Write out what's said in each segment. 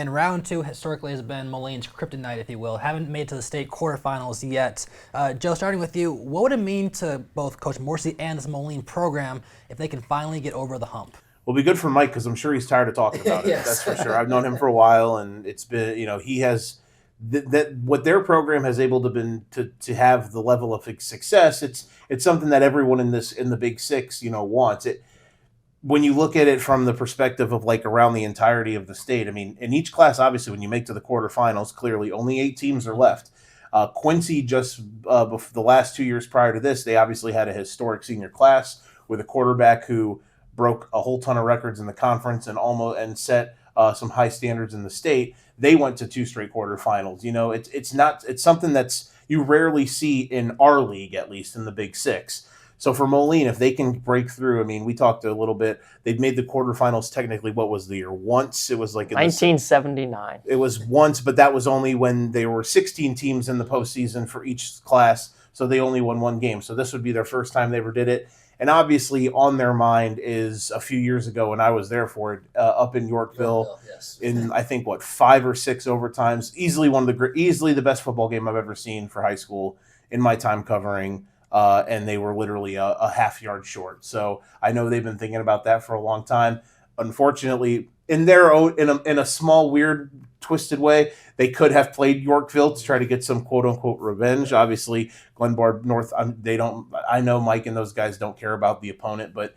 And round two historically has been Moline's kryptonite, if you will. Haven't made it to the state quarterfinals yet. Joe, starting with you, what would it mean to both Coach Morrissey and this Moline program if they can finally get over the hump? Will be good for Mike because I'm sure he's tired of talking about it. Yes. That's for sure. I've known him for a while, and it's been, he has that what their program has able to have the level of success. It's something that everyone in the Big Six wants it. When you look at it from the perspective of like around the entirety of the state, I mean, in each class, obviously, when you make to the quarterfinals, clearly only 8 teams are left. Quincy just the last 2 years prior to this, they obviously had a historic senior class with a quarterback who broke a whole ton of records in the conference and set some high standards in the state. They went to 2 straight quarterfinals. It's something that's you rarely see in our league, at least in the Big Six. So for Moline, if they can break through, I mean, we talked a little bit. They'd made the quarterfinals technically. What was the year? Once. It was like in 1979. It was once, but that was only when there were 16 teams in the postseason for each class. So they only won 1 game. So this would be their first time they ever did it. And obviously on their mind is a few years ago when I was there for it, up in Yorkville, yes. In I think 5 or 6 overtimes. Easily the best football game I've ever seen for high school in my time covering. And they were literally a half yard short. So I know they've been thinking about that for a long time. Unfortunately, in a small, weird, twisted way, they could have played Yorkville to try to get some quote unquote revenge. Obviously, Glenbard North, they don't. I know Mike and those guys don't care about the opponent, but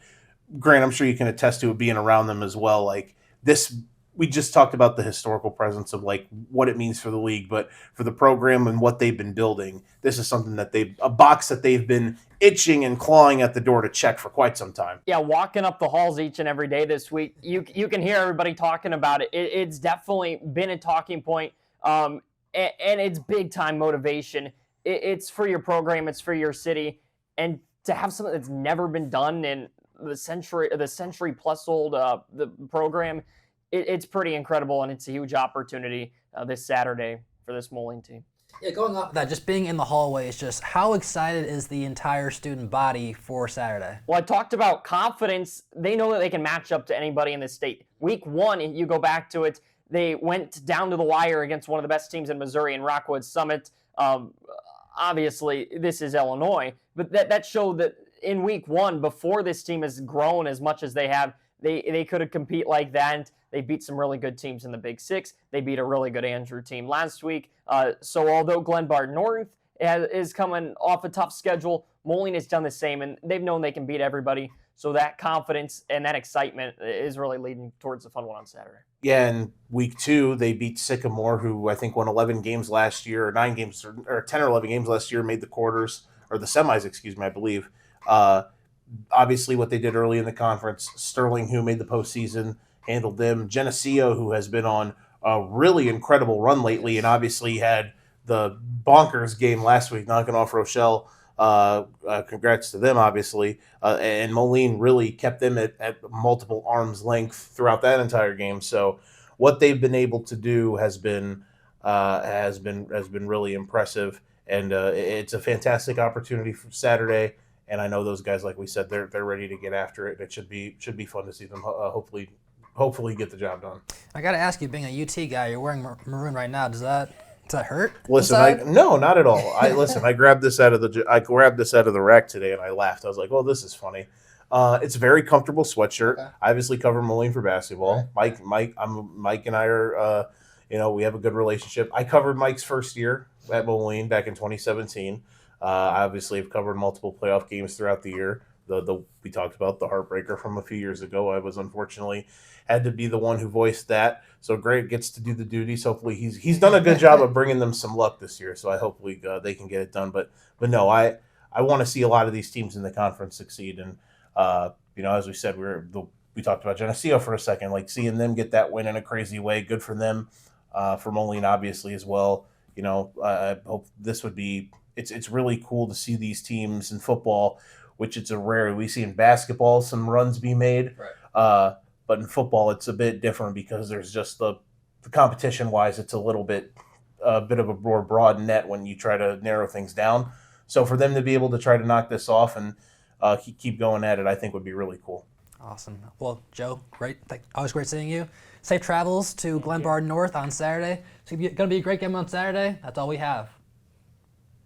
Grant, I'm sure you can attest to it being around them as well. Like this. We just talked about the historical presence of like what it means for the league, but for the program and what they've been building, this is something that a box that they've been itching and clawing at the door to check for quite some time. Yeah, walking up the halls each and every day this week, you can hear everybody talking about it. It's definitely been a talking point, and it's big time motivation. It's for your program, it's for your city, and to have something that's never been done in the century plus old the program. It's pretty incredible, and it's a huge opportunity this Saturday for this Moline team. Yeah, going off of that, just being in the hallways, just how excited is the entire student body for Saturday? Well, I talked about confidence. They know that they can match up to anybody in the state. Week 1, you go back to it, they went down to the wire against one of the best teams in Missouri in Rockwood Summit. Obviously, this is Illinois, but that showed that in week 1, before this team has grown as much as they have, they could have compete like that. They beat some really good teams in the Big Six. They beat a really good Andrew team last week. So although Glenbard North is coming off a tough schedule, Moline has done the same, and they've known they can beat everybody. So that confidence and that excitement is really leading towards a fun one on Saturday. Yeah, and week 2, they beat Sycamore, who I think won 11 games last year, or 9 games, or 10 or 11 games last year, made the quarters, or the semis, I believe. Obviously, what they did early in the conference, Sterling, who made the postseason, handled them. Geneseo, who has been on a really incredible run lately, and obviously had the bonkers game last week, knocking off Rochelle. Congrats to them, obviously. And Moline really kept them at multiple arms length throughout that entire game. So what they've been able to do has been really impressive, and it's a fantastic opportunity for Saturday. And I know those guys, like we said, they're ready to get after it. It should be fun to see them hopefully get the job done. I got to ask you, being a UT guy, you're wearing maroon right now. Does that hurt? Listen, no, not at all. I grabbed this out of the rack today, and I laughed. I was like, "Oh, this is funny." It's a very comfortable sweatshirt. Okay. I obviously cover Moline for basketball. Right. Mike and I are, we have a good relationship. I covered Mike's first year at Moline back in 2017. I obviously have covered multiple playoff games throughout the year. We talked about the heartbreaker from a few years ago. I was unfortunately had to be the one who voiced that. So Grant gets to do the duties. Hopefully he's done a good job of bringing them some luck this year. So I hopefully they can get it done. But no, I want to see a lot of these teams in the conference succeed. And as we said, we talked about Geneseo for a second, like seeing them get that win in a crazy way. Good for them. For Moline, obviously as well. I hope this would be. It's really cool to see these teams in football, which it's a rare. We see in basketball some runs be made, right. But in football it's a bit different because there's just the competition wise, it's a bit of a more broad net when you try to narrow things down. So for them to be able to try to knock this off and keep going at it, I think would be really cool. Awesome. Well, Joe, great. Always great seeing you. Safe travels to Glenbard North on Saturday. It's going to be a great game on Saturday. That's all we have.